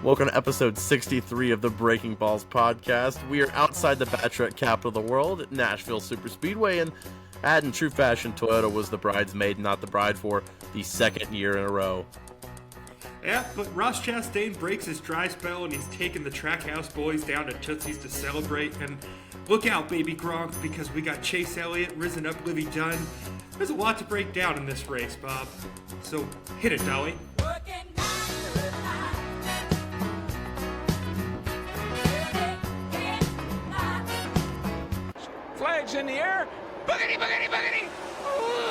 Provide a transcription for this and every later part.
Welcome to episode 63 of the Breaking Balls podcast. We are outside the bachelorette capital of the world, Nashville Superspeedway, and in true fashion, Toyota was the bridesmaid, not the bride, for the second year in a row. Yeah, but Ross Chastain breaks his dry spell and he's taking the Trackhouse boys down to Tootsie's to celebrate. And look out, baby Gronk, because we got Chase Elliott, risen up Livy Dunne. There's a lot to break down in this race, Bob. So hit it, Dolly. Flags in the air. Boogity, boogity, boogity.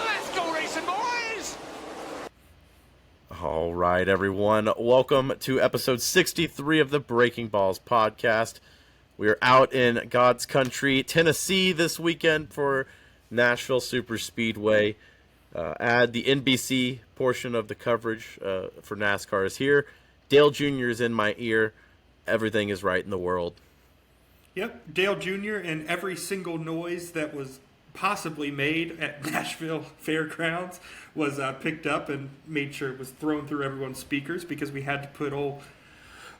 Let's go racing, boys. All right, everyone. Welcome to episode 63 of the Breaking Balls podcast. We are out in God's country, Tennessee, this weekend for Nashville Superspeedway. The NBC portion of the coverage for NASCAR is here. Dale Jr. is in my ear. Everything is right in the world. Yep, Dale Jr. and every single noise that was possibly made at Nashville Fairgrounds was picked up and made sure it was thrown through everyone's speakers because we had to put old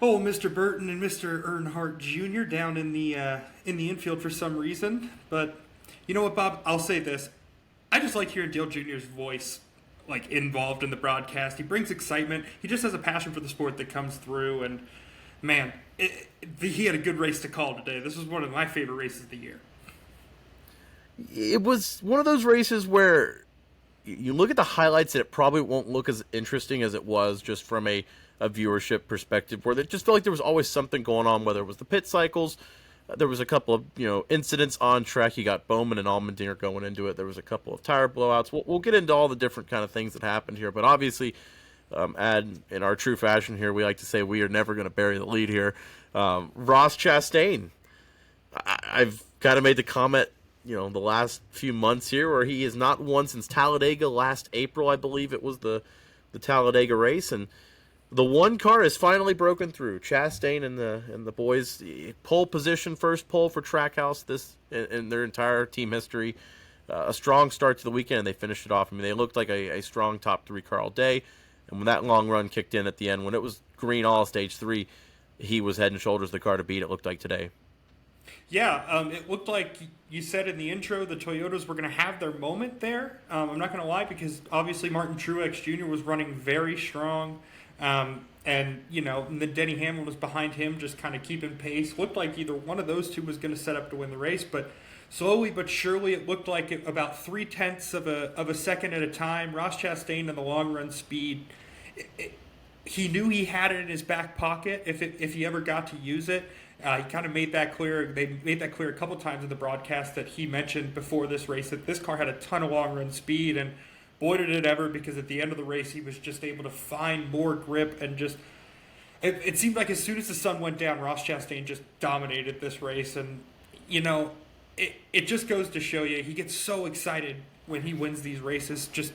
Mr. Burton and Mr. Earnhardt Jr. down in the infield for some reason. But you know what, Bob? I'll say this. I just like hearing Dale Jr.'s voice involved in the broadcast. He brings excitement. He just has a passion for the sport that comes through. And, man, he had a good race to call today. This was one of my favorite races of the year. It was one of those races where you look at the highlights and it probably won't look as interesting as it was just from a viewership perspective, where it just felt like there was always something going on, whether it was the pit cycles. There was a couple of incidents on track. You got Bowman and Allmendinger going into it. There was a couple of tire blowouts. We'll get into all the different kind of things that happened here, but obviously, in our true fashion here, we like to say we are never going to bury the lead here. Ross Chastain. I've kind of made the comment, the last few months here, where he has not won since Talladega last April. I believe it was the Talladega race, and the one car has finally broken through. Chastain and the boys, pole position, first pole for Trackhouse this in their entire team history. A strong start to the weekend, and they finished it off. I mean, they looked like a strong top three car all day, and when that long run kicked in at the end, when it was green all stage three, he was head and shoulders the car to beat, it looked like today. Yeah, it looked like you said in the intro the Toyotas were going to have their moment there. I'm not going to lie, because obviously Martin Truex Jr. was running very strong. And then Denny Hamlin was behind him, just kind of keeping pace. Looked like either one of those two was going to set up to win the race, but slowly but surely it looked like about 0.3 of a second at a time. Ross Chastain in the long run speed, he knew he had it in his back pocket if he ever got to use it. He kind of made that clear. They made that clear a couple times in the broadcast that he mentioned before this race that this car had a ton of long run speed, and boy did it ever, because at the end of the race he was just able to find more grip and just it seemed like as soon as the sun went down, Ross Chastain just dominated this race. And it just goes to show you, he gets so excited when he wins these races. Just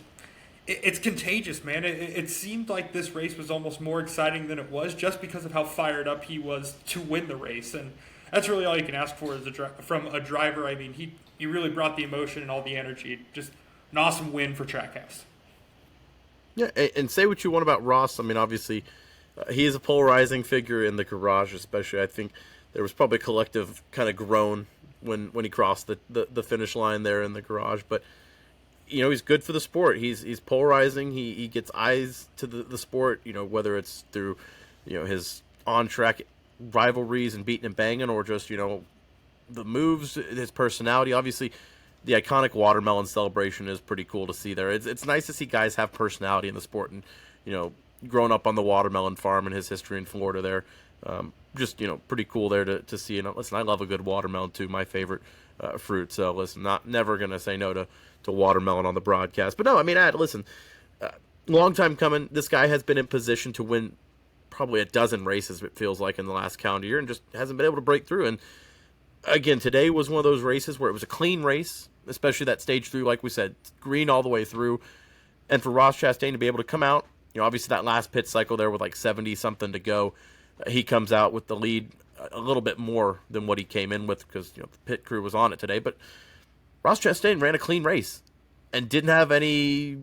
it's contagious, man. It seemed like this race was almost more exciting than it was, just because of how fired up he was to win the race. And that's really all you can ask for from a driver. I mean, he really brought the emotion and all the energy. Just an awesome win for Trackhouse. Yeah, and say what you want about Ross. I mean, obviously, he is a polarizing figure in the garage, especially. I think there was probably a collective kind of groan when he crossed the finish line there in the garage. But, he's good for the sport. He's polarizing. He gets eyes to the sport, whether it's through, his on-track rivalries and beating and banging, or just, the moves, his personality. Obviously, the iconic watermelon celebration is pretty cool to see there. It's nice to see guys have personality in the sport, and growing up on the watermelon farm and his history in Florida there, just pretty cool there to see. And listen, I love a good watermelon too, my favorite fruit. So listen, never gonna say no to watermelon on the broadcast. But no, I mean, listen, long time coming. This guy has been in position to win probably a dozen races, it feels like, in the last calendar year, and just hasn't been able to break through. And again, today was one of those races where it was a clean race, especially that stage through, like we said, green all the way through. And for Ross Chastain to be able to come out, obviously that last pit cycle there with 70-something to go, he comes out with the lead a little bit more than what he came in with, because the pit crew was on it today. But Ross Chastain ran a clean race and didn't have any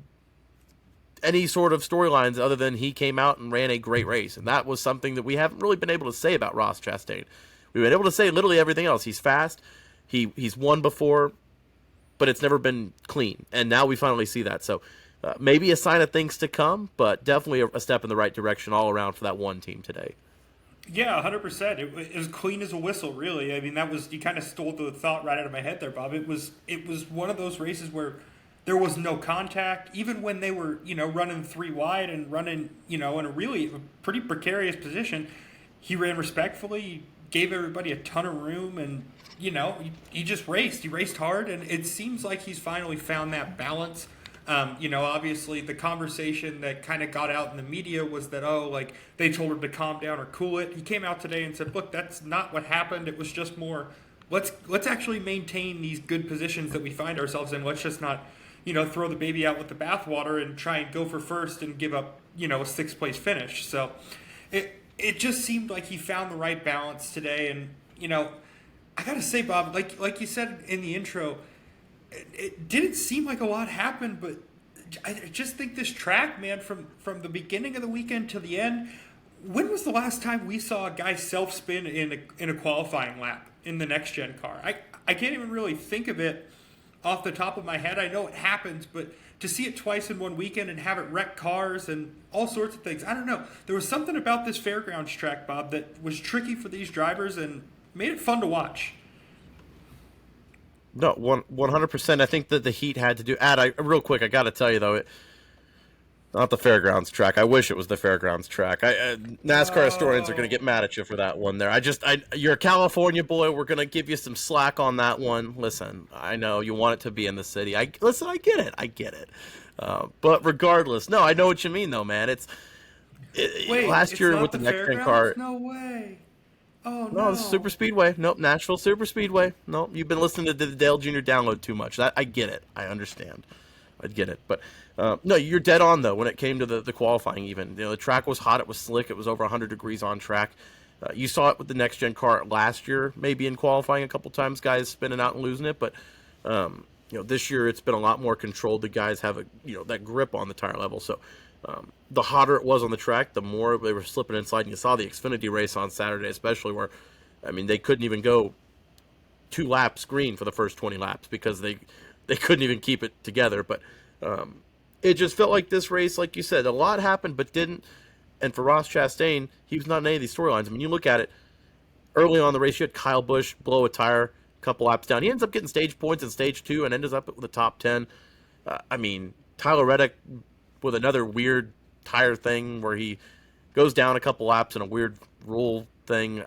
any sort of storylines other than he came out and ran a great race. And that was something that we haven't really been able to say about Ross Chastain. We've been able to say literally everything else. He's fast. He's won before, but it's never been clean. And now we finally see that. So maybe a sign of things to come, but definitely a step in the right direction all around for that one team today. Yeah, 100%. It was clean as a whistle, really. I mean, you kind of stole the thought right out of my head there, Bob. It was one of those races where there was no contact, even when they were, running 3 wide and running, in a pretty precarious position. He ran respectfully, gave everybody a ton of room, and, he just raced. He raced hard, and it seems like he's finally found that balance. Obviously the conversation that kind of got out in the media was that, they told him to calm down or cool it. He came out today and said, look, that's not what happened. It was just more, let's actually maintain these good positions that we find ourselves in. Let's just not, throw the baby out with the bathwater and try and go for first and give up, a 6th place finish. So it just seemed like he found the right balance today. And, I got to say, Bob, like you said in the intro, it didn't seem like a lot happened, but I just think this track, man, from the beginning of the weekend to the end, when was the last time we saw a guy self-spin in a qualifying lap in the next-gen car? I can't even really think of it off the top of my head. I know it happens, but to see it twice in one weekend and have it wreck cars and all sorts of things, I don't know. There was something about this fairgrounds track, Bob, that was tricky for these drivers and made it fun to watch. No, 100%. I think that the heat had to do. Real quick, I got to tell you though, not the fairgrounds track. I wish it was the fairgrounds track. NASCAR historians are going to get mad at you for that one. There, you're a California boy. We're going to give you some slack on that one. Listen, I know you want it to be in the city. I get it. But regardless, no, I know what you mean though, man. Wait, last year with the next gen car. No way. Oh, no, this is Superspeedway. Nope, Nashville Superspeedway. Nope, you've been listening to the Dale Jr. download too much. I get it. I understand. I get it. But, no, you're dead on, though, when it came to the qualifying even. The track was hot. It was slick. It was over 100 degrees on track. You saw it with the next-gen car last year, maybe in qualifying a couple times, guys spinning out and losing it. But, this year it's been a lot more controlled. The guys have, that grip on the tire level. So, the hotter it was on the track, the more they were slipping inside. And you saw the Xfinity race on Saturday, especially where, they couldn't even go 2 laps green for the first 20 laps because they couldn't even keep it together. But it just felt like this race, like you said, a lot happened but didn't. And for Ross Chastain, he was not in any of these storylines. You look at it, early on in the race, you had Kyle Busch blow a tire a couple laps down. He ends up getting stage points in stage 2 and ends up with the top 10. Tyler Reddick with another weird tire thing where he goes down a couple laps in a weird rule thing.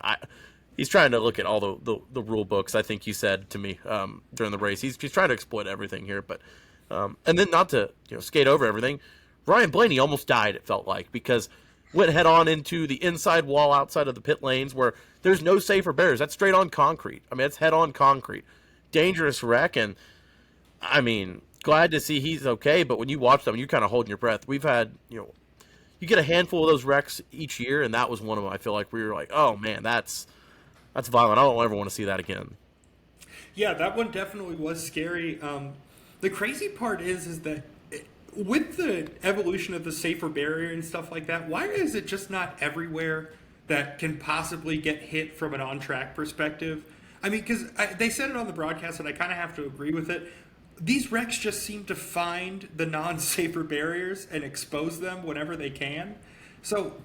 He's trying to look at all the rule books, I think you said to me during the race. He's trying to exploit everything here. But and then not to skate over everything, Ryan Blaney almost died, it felt like, because went head on into the inside wall outside of the pit lanes where there's no safer barriers. That's straight on concrete. It's head on concrete. Dangerous wreck. And glad to see he's okay, but when you watch them, you're kind of holding your breath. We've had, you get a handful of those wrecks each year, and that was one of them. I feel like we were like, oh man, that's violent. I don't ever want to see that again. Yeah, that one definitely was scary. The crazy part is that with the evolution of the safer barrier and stuff like that, why is it just not everywhere that can possibly get hit from an on-track perspective? Because they said it on the broadcast, and I kind of have to agree with it. These wrecks just seem to find the non-safer barriers and expose them whenever they can. So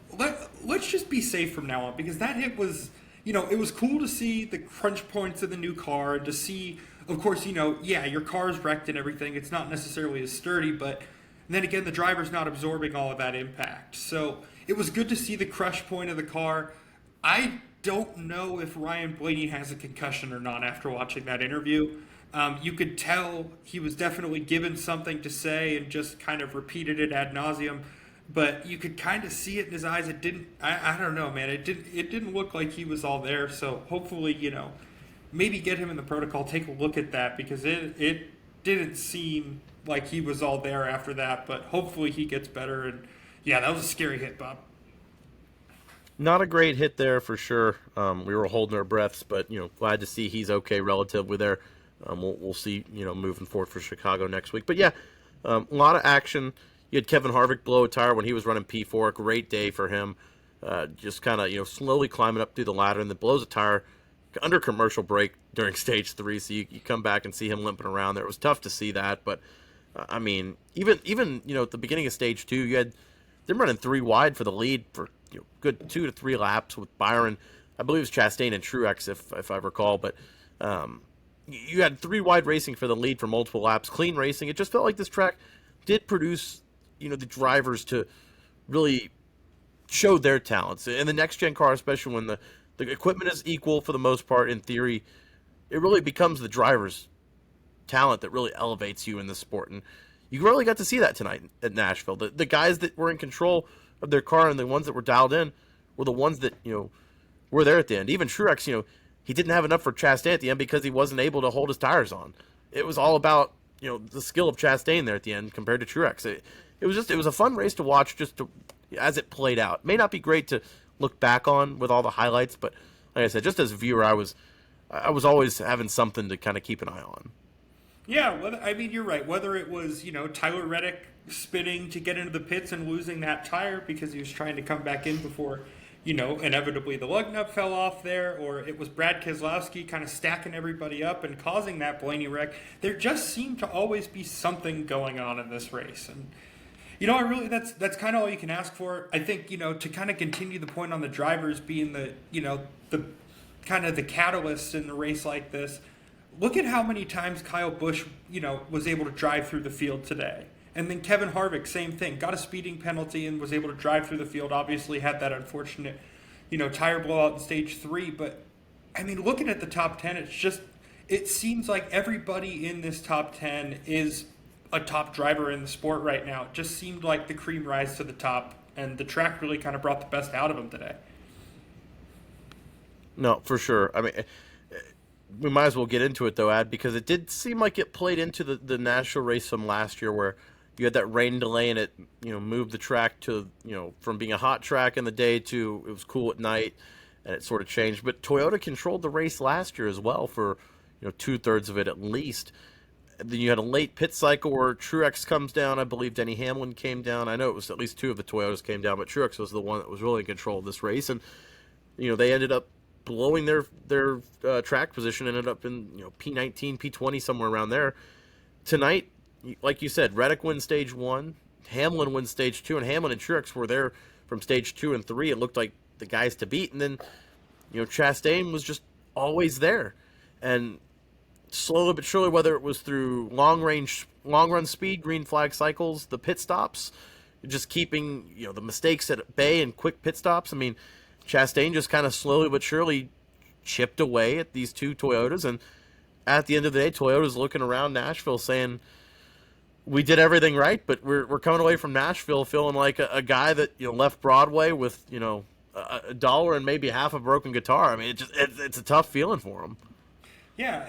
let's just be safe from now on, because that hit was, it was cool to see the crunch points of the new car, to see, of course, your car's wrecked and everything. It's not necessarily as sturdy, but then again, the driver's not absorbing all of that impact. So it was good to see the crush point of the car. I don't know if Ryan Blaney has a concussion or not after watching that interview. You could tell he was definitely given something to say and just kind of repeated it ad nauseum, but you could kind of see it in his eyes. It didn't. I don't know, man. It didn't look like he was all there. So hopefully, maybe get him in the protocol. Take a look at that, because it didn't seem like he was all there after that. But hopefully he gets better. And yeah, that was a scary hit, Bob. Not a great hit there for sure. We were holding our breaths, but glad to see he's okay relatively there. We'll see, moving forward for Chicago next week. But yeah, a lot of action. You had Kevin Harvick blow a tire when he was running P4. Great day for him. Just kind of, slowly climbing up through the ladder, and then blows a tire under commercial break during stage 3. So you come back and see him limping around there. It was tough to see that, but I mean, even at the beginning of stage 2, you had them running 3 wide for the lead for good 2 to 3 laps with Byron. I believe it was Chastain and Truex, if I recall, but you had 3 wide racing for the lead for multiple laps, clean racing. It just felt like this track did produce the drivers to really show their talents. And the next gen car, especially when the equipment is equal for the most part in theory, it really becomes the driver's talent that really elevates you in the sport. And you really got to see that tonight at Nashville. The guys that were in control of their car and the ones that were dialed in were the ones that were there at the end. Even Truex, he didn't have enough for Chastain at the end because he wasn't able to hold his tires on. It was all about the skill of Chastain there at the end compared to Truex. It was a fun race to watch as it played out. It may not be great to look back on with all the highlights, but like I said, just as a viewer, I was always having something to kind of keep an eye on. Yeah, I mean, you're right. Whether it was, Tyler Reddick spinning to get into the pits and losing that tire because he was trying to come back in before, inevitably the lug nut fell off there, or it was Brad Keselowski kind of stacking everybody up and causing that Blaney wreck, there just seemed to always be something going on in this race. And, that's kind of all you can ask for. I think, to kind of continue the point on the drivers being the kind of the catalyst in a race like this, look at how many times Kyle Busch, was able to drive through the field today. And then Kevin Harvick, same thing, got a speeding penalty and was able to drive through the field. Obviously had that unfortunate, tire blowout in stage 3. But, I mean, looking at the top 10, it seems like everybody in this top 10 is a top driver in the sport right now. It just seemed like the cream rise to the top, and the track really kind of brought the best out of them today. No, for sure. I mean, we might as well get into it, though, Ad, because it did seem like it played into the Nashville race from last year where you had that rain delay and it, moved the track to, from being a hot track in the day to it was cool at night, and it sort of changed. But Toyota controlled the race last year as well for, 2/3 of it at least. And then you had a late pit cycle where Truex comes down. I believe Denny Hamlin came down. I know it was at least 2 of the Toyotas came down, but Truex was the one that was really in control of this race. And, they ended up blowing their track position, ended up in P19, P20, somewhere around there. Tonight, like you said, Reddick wins stage 1, Hamlin wins stage 2, and Hamlin and Truex were there from stage 2 and 3. It looked like the guys to beat, and then Chastain was just always there. And slowly but surely, whether it was through long run speed, green flag cycles, the pit stops, just keeping the mistakes at bay and quick pit stops. I mean, Chastain just kind of slowly but surely chipped away at these 2 Toyotas, and at the end of the day, Toyota's looking around Nashville saying, we did everything right, but we're coming away from Nashville feeling like a guy that left Broadway with a dollar and maybe half a broken guitar. I mean, it's a tough feeling for him. Yeah,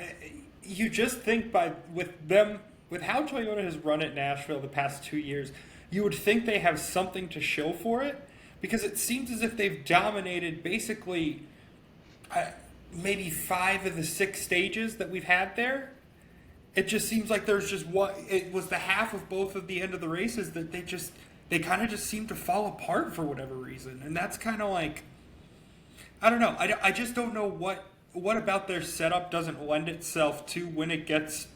you just think with how Toyota has run at Nashville the past 2 years, you would think they have something to show for it, because it seems as if they've dominated basically maybe 5 of the 6 stages that we've had there. It just seems like there's just one. It was the half of both of the end of the races that they kind of just seem to fall apart for whatever reason, and that's kind of like, I don't know. I just don't know what about their setup doesn't lend itself to when it gets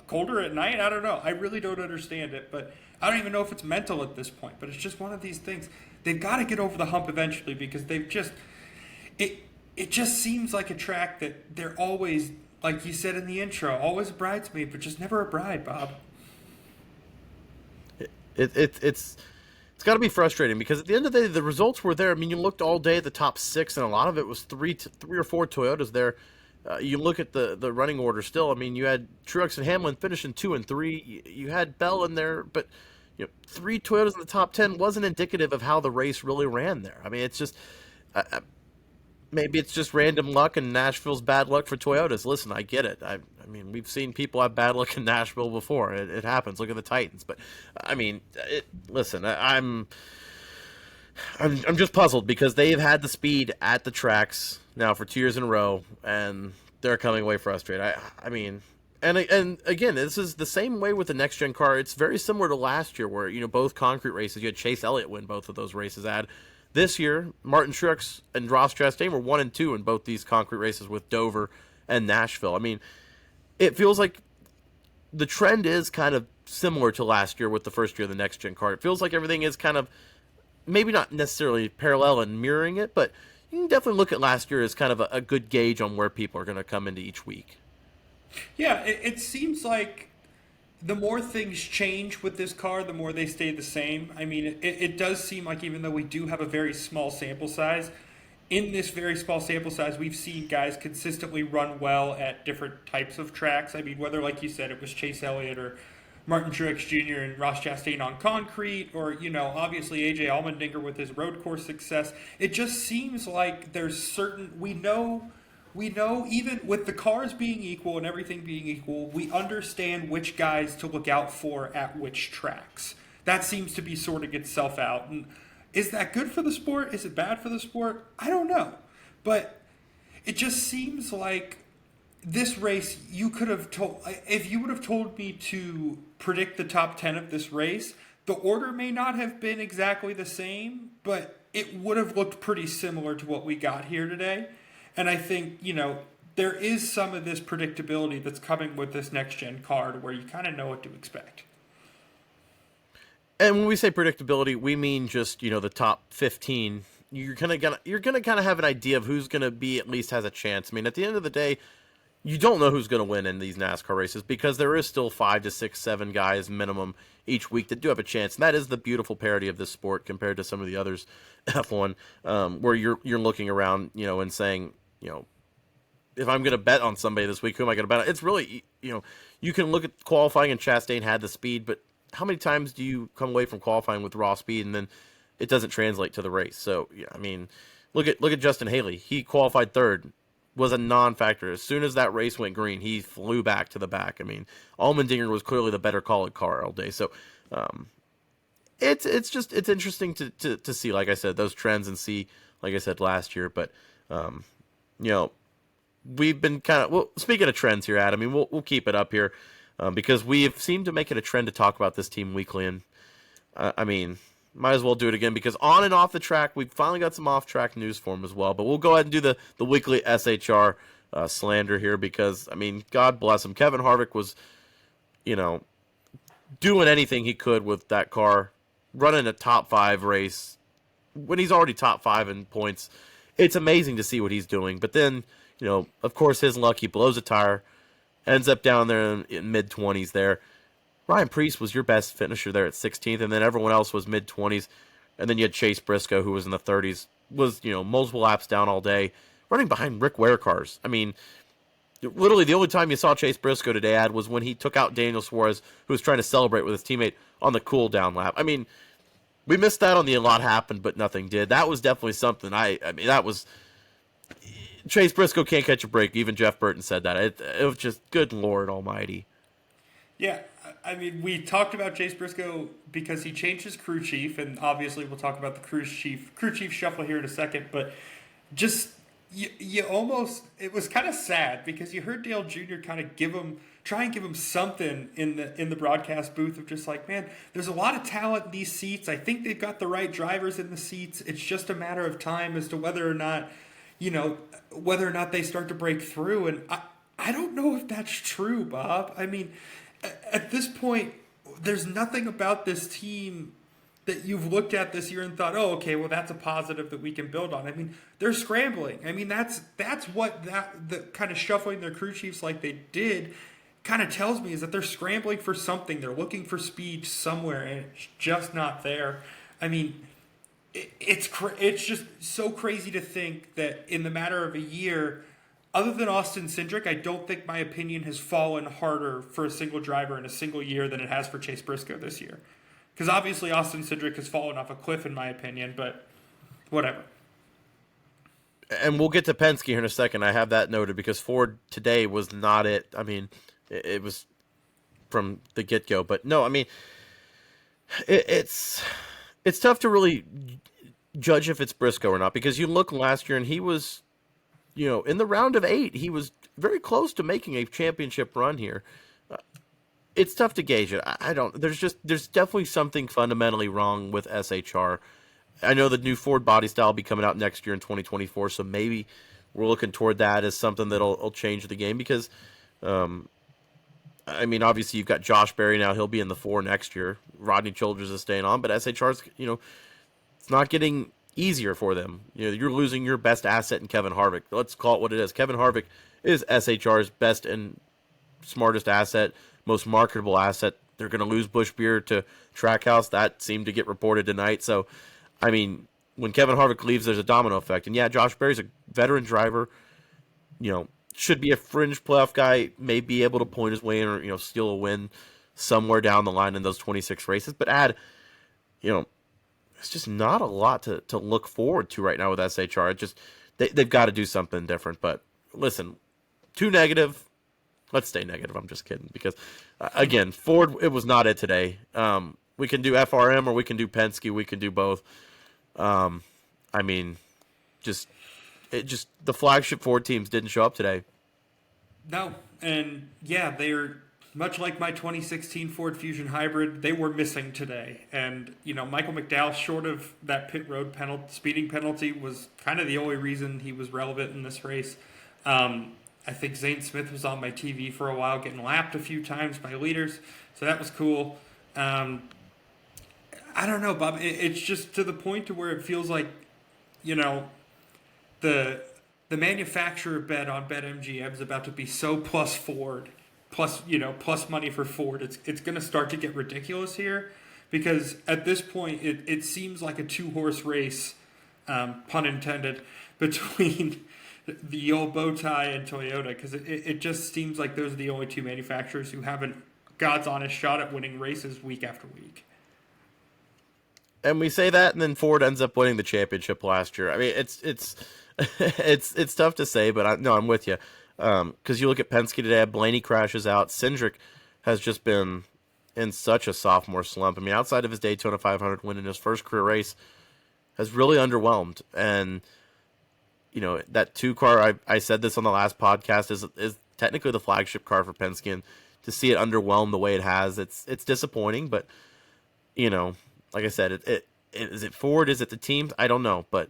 colder at night. I don't know. I really don't understand it, but I don't even know if it's mental at this point. But it's just one of these things. They've got to get over the hump eventually, because they've just it just seems like a track that they're always, like you said in the intro, always a bridesmaid, but just never a bride, Bob. It's got to be frustrating, because at the end of the day, the results were there. I mean, you looked all day at the top 6, and a lot of it was three or four Toyotas there. You look at the running order still. I mean, you had Truex and Hamlin finishing 2 and 3. You had Bell in there, but 3 Toyotas in the top 10 wasn't indicative of how the race really ran there. I mean, it's just maybe it's just random luck and Nashville's bad luck for Toyotas. Listen, I get it. I mean, we've seen people have bad luck in Nashville before. It happens. Look at the Titans. But I mean, listen, I'm just puzzled, because they've had the speed at the tracks now for 2 years in a row, and they're coming away frustrated. I mean, And again, this is the same way with the next gen car. It's very similar to last year, where both concrete races. You had Chase Elliott win both of those races. This year, Martin Truex and Ross Chastain were 1 and 2 in both these concrete races with Dover and Nashville. I mean, it feels like the trend is kind of similar to last year with the first year of the next gen car. It feels like everything is kind of maybe not necessarily parallel and mirroring it, but you can definitely look at last year as kind of a good gauge on where people are going to come into each week. Yeah, it seems like the more things change with this car, the more they stay the same. I mean, it does seem like even though we do have a very small sample size, in this very small sample size, we've seen guys consistently run well at different types of tracks. I mean, whether, like you said, it was Chase Elliott or Martin Truex Jr. and Ross Chastain on concrete, or, obviously AJ Allmendinger with his road course success. It just seems like there's certain, we know even with the cars being equal and everything being equal, we understand which guys to look out for at which tracks. That seems to be sorting itself out. And is that good for the sport? Is it bad for the sport? I don't know. But it just seems like this race, you could have told, if you would have told me to predict the top 10 of this race, the order may not have been exactly the same, but it would have looked pretty similar to what we got here today. And I think, there is some of this predictability that's coming with this next-gen car to where you kind of know what to expect. And when we say predictability, we mean just, the top 15. You're gonna kind of have an idea of who's gonna be, at least has a chance. I mean, at the end of the day, you don't know who's gonna win in these NASCAR races because there is still 5 to 6, 7 guys minimum each week that do have a chance. And that is the beautiful parity of this sport compared to some of the others, F1, where you're looking around, and saying, if I'm going to bet on somebody this week, who am I going to bet on? It's really, you can look at qualifying and Chastain had the speed, but how many times do you come away from qualifying with raw speed and then it doesn't translate to the race? So, I mean, look at Justin Haley. He qualified third, was a non-factor. As soon as that race went green, he flew back to the back. I mean, Allmendinger was clearly the better call car all day. So, it's interesting to see, like I said, those trends and see, like I said last year, but, we've been kind of, well, speaking of trends here, Adam, I mean, we'll keep it up here because we've seemed to make it a trend to talk about this team weekly. And I mean, might as well do it again because on and off the track, we've finally got some off-track news for them as well. But we'll go ahead and do the weekly SHR slander here because, I mean, God bless him. Kevin Harvick was, doing anything he could with that car, running a top 5 race when he's already top 5 in points. It's amazing to see what he's doing. But then, of course, his luck, he blows a tire, ends up down there in mid-20s there. Ryan Preece was your best finisher there at 16th, and then everyone else was mid-20s. And then you had Chase Briscoe, who was in the 30s, was, multiple laps down all day, running behind Rick Ware cars. I mean, literally the only time you saw Chase Briscoe today, Ad, was when he took out Daniel Suarez, who was trying to celebrate with his teammate on the cool-down lap. I mean, we missed that on the A Lot Happened, but nothing did. That was definitely something. I mean, that was... Chase Briscoe can't catch a break. Even Jeff Burton said that. It was just, good Lord almighty. Yeah, I mean, we talked about Chase Briscoe because he changed his crew chief, and obviously we'll talk about the crew chief shuffle here in a second, but just, you almost, it was kind of sad because you heard Dale Jr. kind of try and give him something in the broadcast booth of just like, man, there's a lot of talent in these seats. I think they've got the right drivers in the seats. It's just a matter of time as to whether or not they start to break through. And I don't know if that's true, Bob. I mean, at this point, there's nothing about this team that you've looked at this year and thought, oh, okay, well, that's a positive that we can build on. I mean, they're scrambling. I mean, that's what the kind of shuffling their crew chiefs like they did kind of tells me, is that they're scrambling for something. They're looking for speed somewhere, and it's just not there. I mean, it's just so crazy to think that in the matter of a year, other than Austin Cindric, I don't think my opinion has fallen harder for a single driver in a single year than it has for Chase Briscoe this year. Because obviously Austin Cindric has fallen off a cliff in my opinion, but whatever. And we'll get to Penske here in a second. I have that noted because Ford today was not it. I mean, it was from the get-go. But no, I mean, it's tough to really judge if it's Briscoe or not because you look last year and he was, in the round of 8, he was very close to making a championship run here. It's tough to gauge it. I don't. There's definitely something fundamentally wrong with SHR. I know the new Ford body style will be coming out next year in 2024, so maybe we're looking toward that as something that'll change the game because, I mean, obviously you've got Josh Berry now; he'll be in the 4 next year. Rodney Childers is staying on, but SHR's it's not getting easier for them. You're losing your best asset in Kevin Harvick. Let's call it what it is. Kevin Harvick is SHR's best and smartest asset, most marketable asset. They're going to lose Busch Beer to Trackhouse. That seemed to get reported tonight. So, I mean, when Kevin Harvick leaves, there's a domino effect. And yeah, Josh Berry's a veteran driver. Should be a fringe playoff guy. May be able to point his way in or steal a win somewhere down the line in those 26 races. But it's just not a lot to look forward to right now with SHR. They've got to do something different. But listen, too negative. Let's stay negative. I'm just kidding because, again, Ford, it was not it today. We can do FRM or we can do Penske. We can do both. I mean, the flagship Ford teams didn't show up today. No, and yeah, they're much like my 2016 Ford Fusion Hybrid. They were missing today, and Michael McDowell, short of that pit road speeding penalty, was kind of the only reason he was relevant in this race. I think Zane Smith was on my TV for a while, getting lapped a few times by leaders, so that was cool. I don't know, Bob. It's just to the point to where it feels like, the manufacturer bet on BetMGM is about to be so plus Ford, plus money for Ford. It's going to start to get ridiculous here, because at this point it seems like a 2-horse race, pun intended, between the old bow tie and Toyota, because it just seems like those are the only 2 manufacturers who have a God's honest shot at winning races week after week. And we say that, and then Ford ends up winning the championship last year. I mean, it's it's tough to say, but I'm with you. Because you look at Penske today, Blaney crashes out. Cindric has just been in such a sophomore slump. I mean, outside of his Daytona 500 win in his first career race, has really underwhelmed. And that 2 car, I said this on the last podcast, is technically the flagship car for Penske, and to see it underwhelm the way it has, it's disappointing. But like I said, is it Ford? Is it the teams? I don't know. But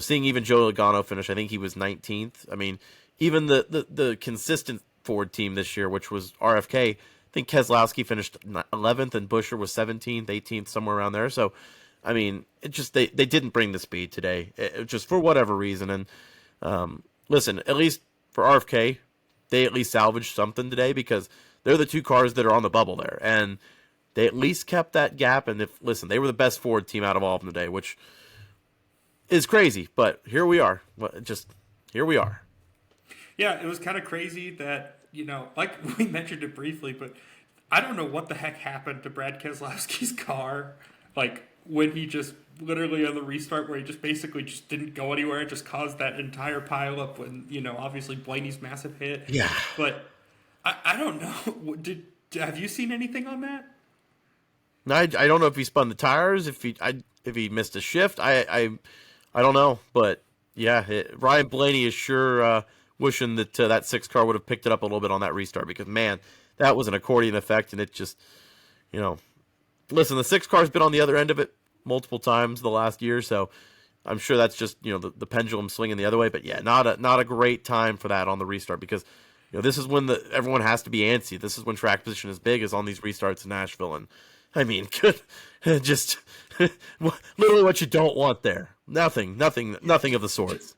seeing even Joe Logano finish, I think he was 19th. I mean, even the consistent Ford team this year, which was RFK, I think Keselowski finished 11th and Buescher was 17th, 18th, somewhere around there. So, I mean, it just they didn't bring the speed today, just for whatever reason. And listen, at least for RFK, they at least salvaged something today because they're the 2 cars that are on the bubble there, and they at least kept that gap. And they were the best Ford team out of all of them today, which is crazy. But here we are. Here we are. Yeah, it was kind of crazy that like we mentioned it briefly, but I don't know what the heck happened to Brad Keselowski's car. Like, when he just literally on the restart where he just basically just didn't go anywhere and just caused that entire pileup when, obviously Blaney's massive hit. Yeah. But I don't know. Have you seen anything on that? No, I don't know if he spun the tires, if he missed a shift. I don't know. But yeah, Ryan Blaney is sure wishing that that 6 car would have picked it up a little bit on that restart, because man, that was an accordion effect, and it just, listen, the 6 car's been on the other end of it multiple times the last year, so I'm sure that's just the pendulum swinging the other way. But yeah, not a great time for that on the restart, because this is when everyone has to be antsy. This is when track position is big, is on these restarts in Nashville, and I mean, just literally what you don't want there. Nothing of the sorts.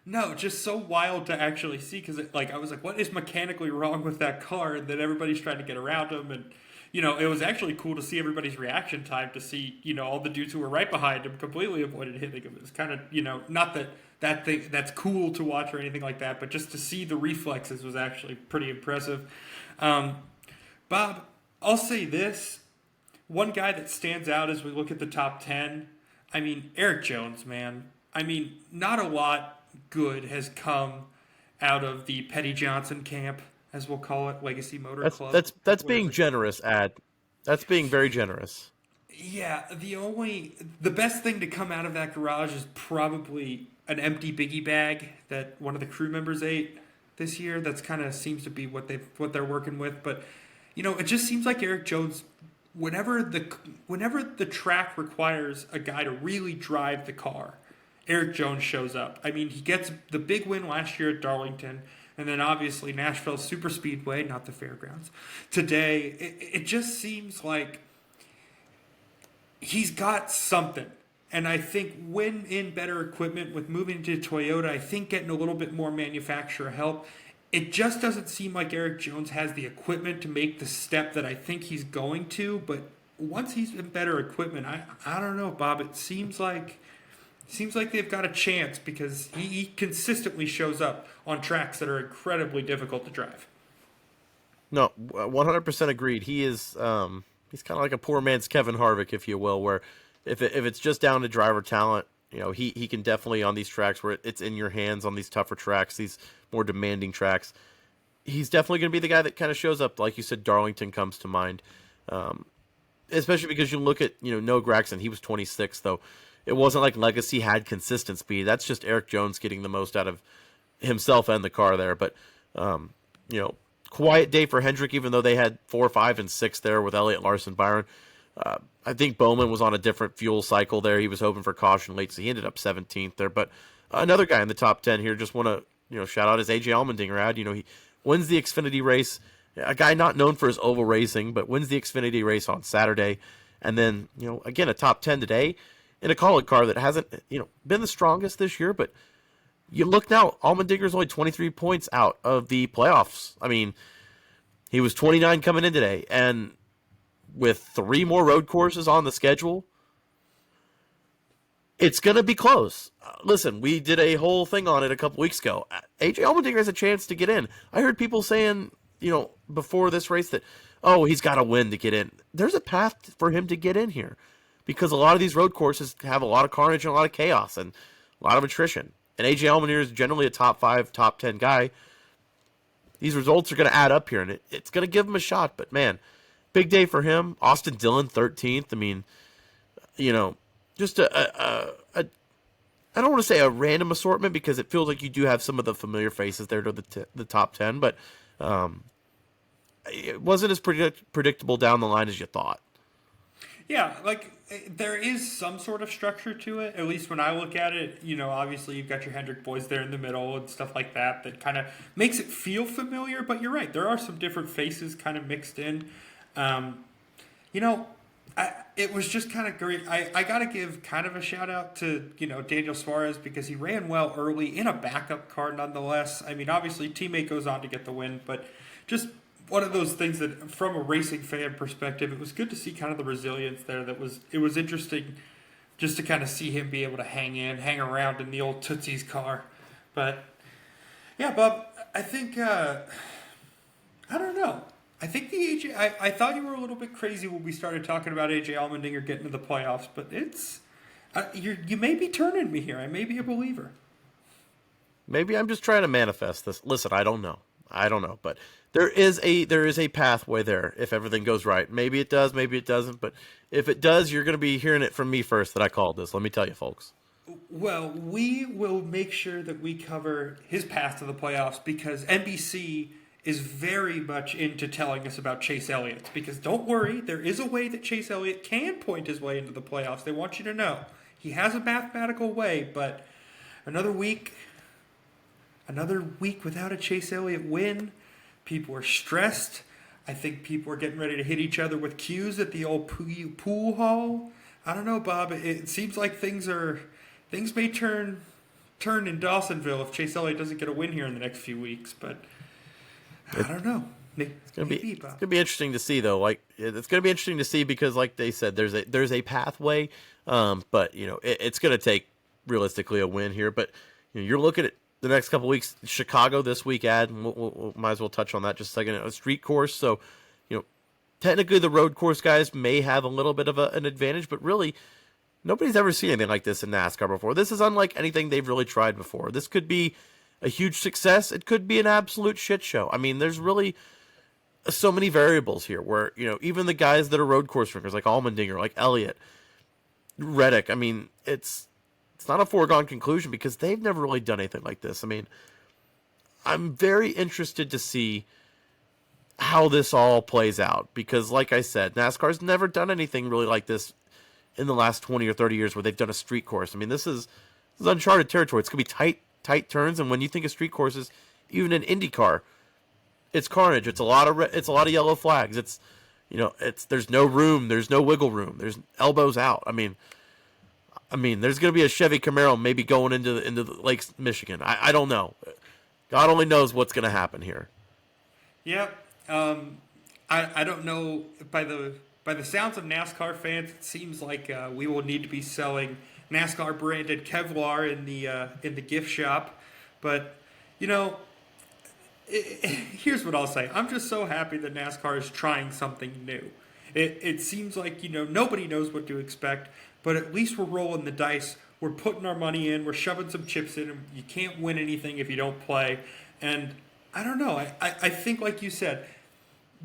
No, just so wild to actually see, because I was like, what is mechanically wrong with that car? And then everybody's trying to get around him, and it was actually cool to see everybody's reaction time, to see all the dudes who were right behind him completely avoided hitting him. It was kind of not that thing that's cool to watch or anything like that, but just to see the reflexes was actually pretty impressive. Bob, I'll say this. One guy that stands out as we look at the top 10, I mean, Eric Jones, man. I mean, not a lot good has come out of the Petty Johnson camp, as we'll call it, Legacy Motor Club. That's being generous, Ad. That's being very generous. Yeah, the best thing to come out of that garage is probably an empty biggie bag that one of the crew members ate. this year. That's kind of seems to be what they're working with. But it just seems like Eric Jones, whenever the track requires a guy to really drive the car, Eric Jones shows up. I mean, he gets the big win last year at Darlington, and then obviously Nashville Superspeedway, not the Fairgrounds. Today, it just seems like he's got something. And I think when in better equipment with moving to Toyota, I think getting a little bit more manufacturer help, it just doesn't seem like Eric Jones has the equipment to make the step that I think he's going to. But once he's in better equipment, I don't know, Bob. It seems like they've got a chance because he consistently shows up on tracks that are incredibly difficult to drive. No, 100% agreed. He is he's kind of like a poor man's Kevin Harvick, if you will, where if it's just down to driver talent, he can definitely on these tracks where it's in your hands on these tougher tracks, these more demanding tracks. He's definitely going to be the guy that kind of shows up. Like you said, Darlington comes to mind, especially because you look at Noah Gragson. He was 26th, though. It wasn't like Legacy had consistent speed. That's just Eric Jones getting the most out of himself and the car there. But quiet day for Hendrick, even though they had 4, 5, and 6 there with Elliott, Larson, Byron. I think Bowman was on a different fuel cycle there. He was hoping for caution late, so he ended up 17th there. But another guy in the top 10 here, just want to shout out his AJ Allmendinger ad. He wins the Xfinity race. A guy not known for his oval racing, but wins the Xfinity race on Saturday. And then, again, a top 10 today in a Kaulig car that hasn't, been the strongest this year. But you look now, Allmendinger's only 23 points out of the playoffs. I mean, he was 29 coming in today, and with 3 more road courses on the schedule, it's going to be close. Listen, we did a whole thing on it a couple weeks ago. AJ Allmendinger has a chance to get in. I heard people saying, before this race that, he's got to win to get in. There's a path for him to get in here because a lot of these road courses have a lot of carnage and a lot of chaos and a lot of attrition. And AJ Allmendinger is generally a top 5, top 10 guy. These results are going to add up here, and it's going to give him a shot. But, man, big day for him. Austin Dillon, 13th. I mean, just I don't want to say a random assortment because it feels like you do have some of the familiar faces there to the top 10, but it wasn't as predictable down the line as you thought. Yeah, there is some sort of structure to it, at least when I look at it. Obviously you've got your Hendrick boys there in the middle and stuff like that kind of makes it feel familiar, but you're right. There are some different faces kind of mixed in. It was just kind of great. I got to give kind of a shout out to, Daniel Suarez because he ran well early in a backup car nonetheless. I mean, obviously teammate goes on to get the win, but just one of those things that from a racing fan perspective, it was good to see kind of the resilience there. It was interesting just to kind of see him be able to hang around in the old Tootsie's car. But yeah, Bob, I think, I don't know. I think the AJ. I thought you were a little bit crazy when we started talking about AJ Allmendinger getting to the playoffs, but it's you may be turning me here. I may be a believer. Maybe I'm just trying to manifest this. Listen, I don't know, but there is a pathway there if everything goes right. Maybe it does, maybe it doesn't, but if it does, you're going to be hearing it from me first that I called this. Let me tell you, folks. Well, we will make sure that we cover his path to the playoffs because NBC is very much into telling us about Chase Elliott. Because don't worry, there is a way that Chase Elliott can point his way into the playoffs. They want you to know. He has a mathematical way, but another week without a Chase Elliott win. People are stressed. I think people are getting ready to hit each other with cues at the old pool hall. I don't know, Bob. It seems like things may turn in Dawsonville if Chase Elliott doesn't get a win here in the next few weeks, but I don't know. It's gonna be interesting to see though. It's gonna be interesting to see because, like they said, there's a pathway, but it's gonna take realistically a win here. But you're looking at the next couple of weeks. Chicago this week, and we'll might as well touch on that just a second. A street course, so technically the road course guys may have a little bit of an advantage, but really nobody's ever seen anything like this in NASCAR before. This is unlike anything they've really tried before. This could be a huge success. It could be an absolute shit show. I mean, there's really so many variables here where, even the guys that are road course ringers like Allmendinger, like Elliott, Reddick, I mean, it's not a foregone conclusion because they've never really done anything like this. I mean, I'm very interested to see how this all plays out because, like I said, NASCAR's never done anything really like this in the last 20 or 30 years where they've done a street course. I mean, this is uncharted territory. It's going to be tight turns, and when you think of street courses, even in IndyCar, it's carnage. It's a lot of yellow flags. There's no room. There's no wiggle room. There's elbows out. I mean, there's going to be a Chevy Camaro maybe going into the Lake Michigan. I don't know. God only knows what's going to happen here. Yep. I don't know. By the sounds of NASCAR fans, it seems like we will need to be selling NASCAR branded Kevlar in the gift shop. But here's what I'll say. I'm just so happy that NASCAR is trying something new. It seems like nobody knows what to expect, but at least we're rolling the dice. We're putting our money in. We're shoving some chips in. And you can't win anything if you don't play. And I don't know. I think, like you said,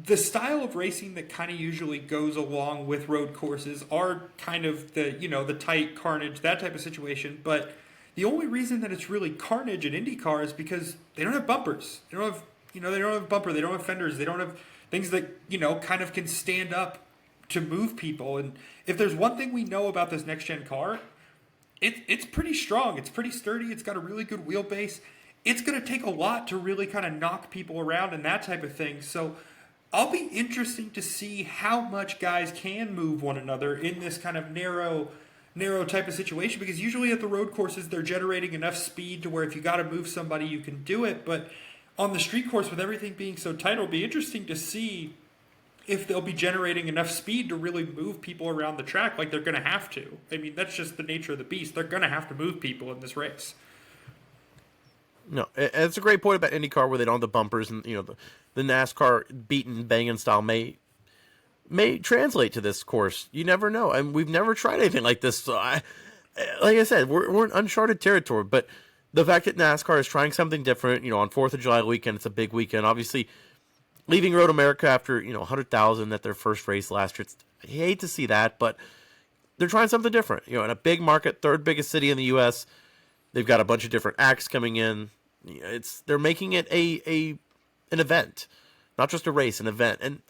the style of racing that kind of usually goes along with road courses are kind of the tight carnage, that type of situation. But the only reason that it's really carnage in IndyCar is because they don't have bumpers. They don't have they don't have a bumper. They don't have fenders. They don't have things that kind of can stand up to move people. And if there's one thing we know about this next gen car, it's pretty strong. It's pretty sturdy. It's got a really good wheelbase. It's going to take a lot to really kind of knock people around and that type of thing. So I'll be interesting to see how much guys can move one another in this kind of narrow type of situation, because usually at the road courses they're generating enough speed to where if you got to move somebody you can do it. But on the street course, with everything being so tight, it'll be interesting to see if they'll be generating enough speed to really move people around the track like they're going to have to. I mean, that's just the nature of the beast. They're going to have to move people in this race. No, it's a great point about IndyCar where they don't have the bumpers, and the NASCAR beaten banging style may translate to this course. You never know, and we've never tried anything like this. So like I said, we're in uncharted territory. But the fact that NASCAR is trying something different, on 4th of July weekend, it's a big weekend. Obviously, leaving Road America after 100,000 at their first race last year, I hate to see that, but they're trying something different. In a big market, third biggest city in the U.S., they've got a bunch of different acts coming in. They're making it an event, not just a race, an event. And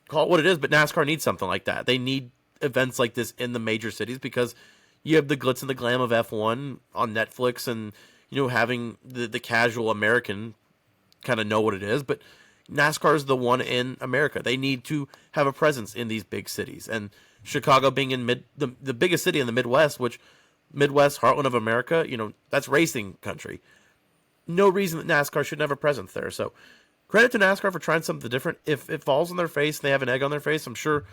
call it what it is, but NASCAR needs something like that. They need events like this in the major cities because you have the glitz and the glam of F1 on Netflix, and having the casual American kind of know what it is. But NASCAR is the one in America. They need to have a presence in these big cities, and Chicago being in the biggest city in the Midwest, which Midwest, heartland of America, that's racing country. No reason that NASCAR shouldn't have a presence there. So credit to NASCAR for trying something different. If it falls on their face and they have an egg on their face, I'm sure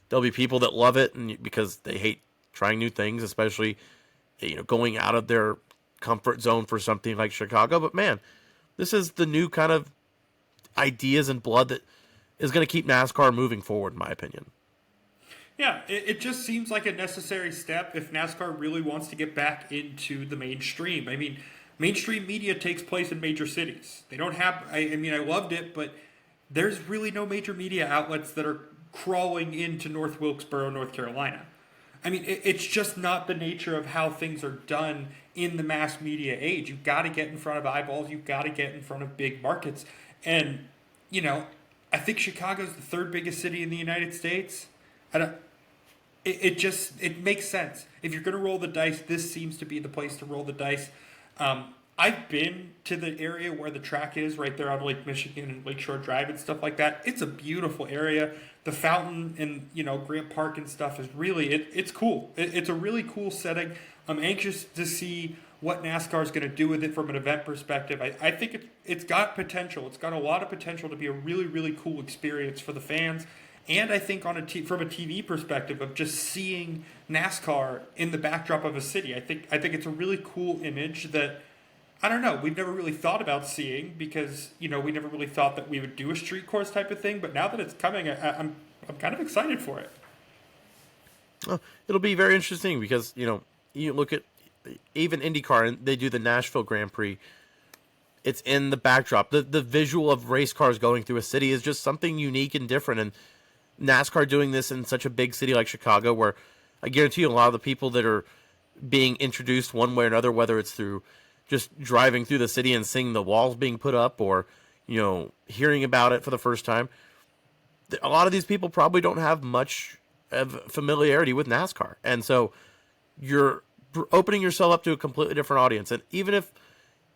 there'll be people that love it, and because they hate trying new things, especially going out of their comfort zone for something like Chicago. But man, this is the new kind of ideas and blood that is going to keep NASCAR moving forward, in my opinion. Yeah, it just seems like a necessary step if NASCAR really wants to get back into the mainstream. I mean, mainstream media takes place in major cities. They don't have, I loved it, but there's really no major media outlets that are crawling into North Wilkesboro, North Carolina. I mean, it's just not the nature of how things are done in the mass media age. You've got to get in front of eyeballs. You've got to get in front of big markets. And, I think Chicago's the third biggest city in the United States. It makes sense. If you're going to roll the dice, this seems to be the place to roll the dice. I've been to the area where the track is, right there on Lake Michigan and Lakeshore Drive and stuff like that. It's a beautiful area. The fountain and, Grant Park and stuff is really, it's cool. It's a really cool setting. I'm anxious to see what NASCAR is going to do with it from an event perspective. I think it's got potential. It's got a lot of potential to be a really, really cool experience for the fans. And I think from a TV perspective of just seeing NASCAR in the backdrop of a city, I think it's a really cool image that, I don't know, we've never really thought about seeing because, we never really thought that we would do a street course type of thing. But now that it's coming, I'm kind of excited for it. Well, it'll be very interesting because, you look at even IndyCar, and they do the Nashville Grand Prix. It's in the backdrop. The visual of race cars going through a city is just something unique and different. And NASCAR doing this in such a big city like Chicago, where I guarantee you a lot of the people that are being introduced one way or another, whether it's through just driving through the city and seeing the walls being put up, or hearing about it for the first time. A lot of these people probably don't have much of familiarity with NASCAR, and so you're opening yourself up to a completely different audience. And even if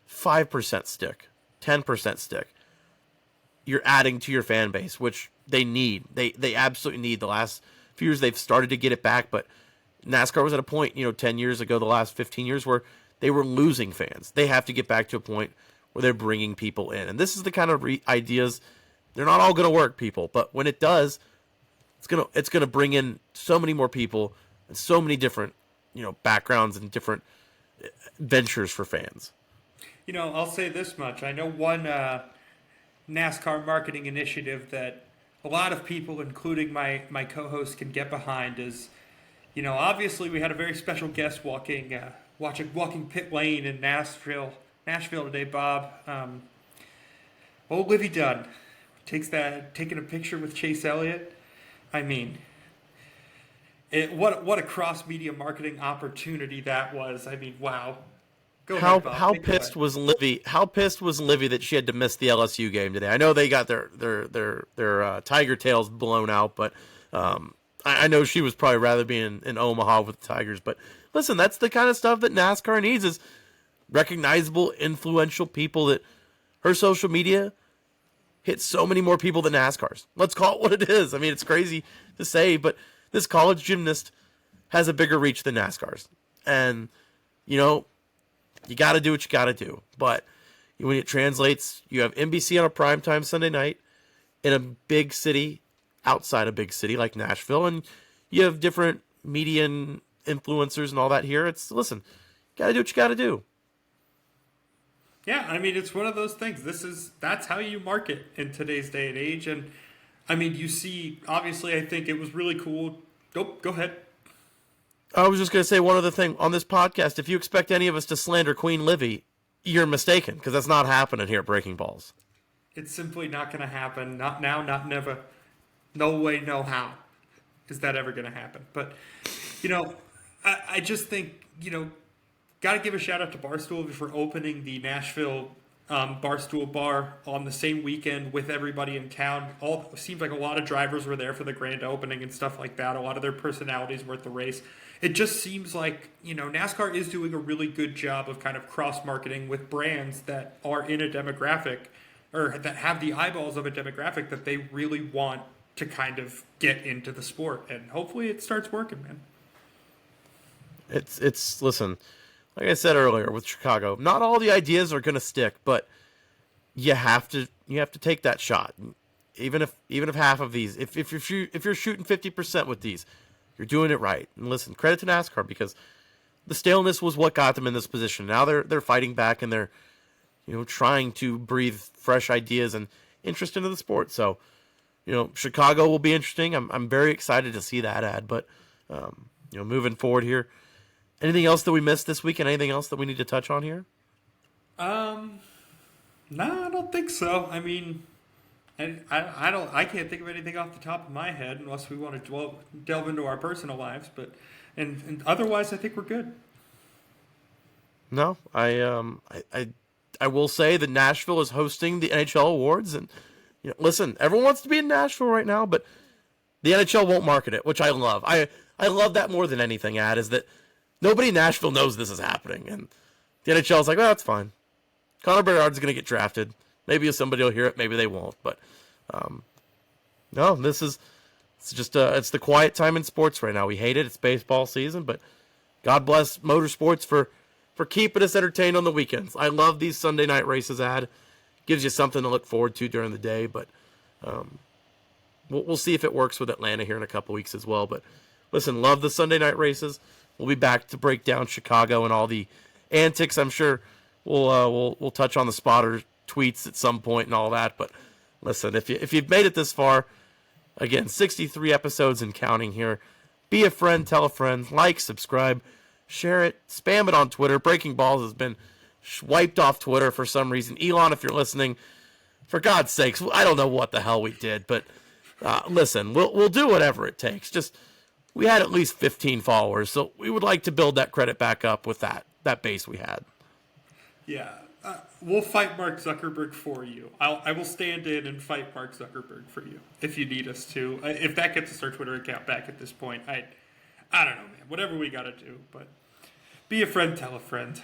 5% stick, 10% stick, you're adding to your fan base, which they need. They absolutely need. The last few years they've started to get it back, but NASCAR was at a point, 10 years ago, the last 15 years, where they were losing fans. They have to get back to a point where they're bringing people in. And this is the kind of ideas, they're not all going to work, people, but when it does, it's going to bring in so many more people and so many different, backgrounds and different ventures for fans. I'll say this much. I know one NASCAR marketing initiative that a lot of people, including my co-host, can get behind is, obviously we had a very special guest walking pit lane in Nashville today, Bob. Old Livy Dunne taking a picture with Chase Elliott. I mean, what a cross-media marketing opportunity that was. I mean, wow. How pissed was Livy? How pissed was Livy that she had to miss the LSU game today? I know they got their Tiger tails blown out, but I know she was probably rather be in Omaha with the Tigers. But listen, that's the kind of stuff that NASCAR needs, is recognizable, influential people that her social media hits so many more people than NASCAR's. Let's call it what it is. I mean, it's crazy to say, but this college gymnast has a bigger reach than NASCAR's. And, you got to do what you got to do. But when it translates, you have NBC on a primetime Sunday night in a big city, outside a big city like Nashville, and you have different media and influencers and all that here. Listen, you got to do what you got to do. Yeah, I mean, it's one of those things. That's how you market in today's day and age. And, I mean, you see, obviously, I think it was really cool. Go ahead. I was just going to say one other thing. On this podcast, if you expect any of us to slander Queen Livy, you're mistaken, because that's not happening here at Breaking Balls. It's simply not going to happen. Not now, not never. No way, no how is that ever going to happen. But, I just think, got to give a shout out to Barstool for opening the Nashville Barstool Bar on the same weekend with everybody in town. Seems like a lot of drivers were there for the grand opening and stuff like that. A lot of their personalities were at the race. It just seems like, NASCAR is doing a really good job of kind of cross-marketing with brands that are in a demographic, or that have the eyeballs of a demographic that they really want to kind of get into the sport. And hopefully it starts working, man. Listen, like I said earlier with Chicago, not all the ideas are going to stick, but you have to take that shot. Even if half of these, if you're shooting 50% with these, you're doing it right. And listen, credit to NASCAR, because the staleness was what got them in this position. Now they're fighting back, and they're trying to breathe fresh ideas and interest into the sport. So, Chicago will be interesting. I'm very excited to see that ad. But moving forward here, anything else that we missed this week, and anything else that we need to touch on here? No, I don't think so. I mean, I can't think of anything off the top of my head unless we want to delve into our personal lives. But and otherwise, I think we're good. No, I will say that Nashville is hosting the NHL awards, and listen, everyone wants to be in Nashville right now, but the NHL won't market it, which I love. I love that more than anything. Is that nobody in Nashville knows this is happening, and the NHL is like, well, that's fine. Connor Bedard's going to get drafted. Maybe somebody will hear it, maybe they won't. But no, it's the quiet time in sports right now. We hate it. It's baseball season, but God bless motorsports for keeping us entertained on the weekends. I love these Sunday night races. Gives you something to look forward to during the day. But we'll see if it works with Atlanta here in a couple weeks as well. But listen, love the Sunday night races. We'll be back to break down Chicago and all the antics. I'm sure we'll touch on the spotter tweets at some point and all that. But listen, if you've made it this far, again, 63 episodes and counting here. Be a friend, tell a friend, like, subscribe, share it, spam it on Twitter. Breaking Balls has been wiped off Twitter for some reason. Elon, if you're listening, for God's sakes, I don't know what the hell we did, but listen, we'll do whatever it takes. Just, we had at least 15 followers, so we would like to build that credit back up with that base we had. Yeah. We'll fight Mark Zuckerberg for you. I will stand in and fight Mark Zuckerberg for you if you need us to. If that gets us our Twitter account back at this point, I don't know, man. Whatever we got to do. But be a friend, tell a friend.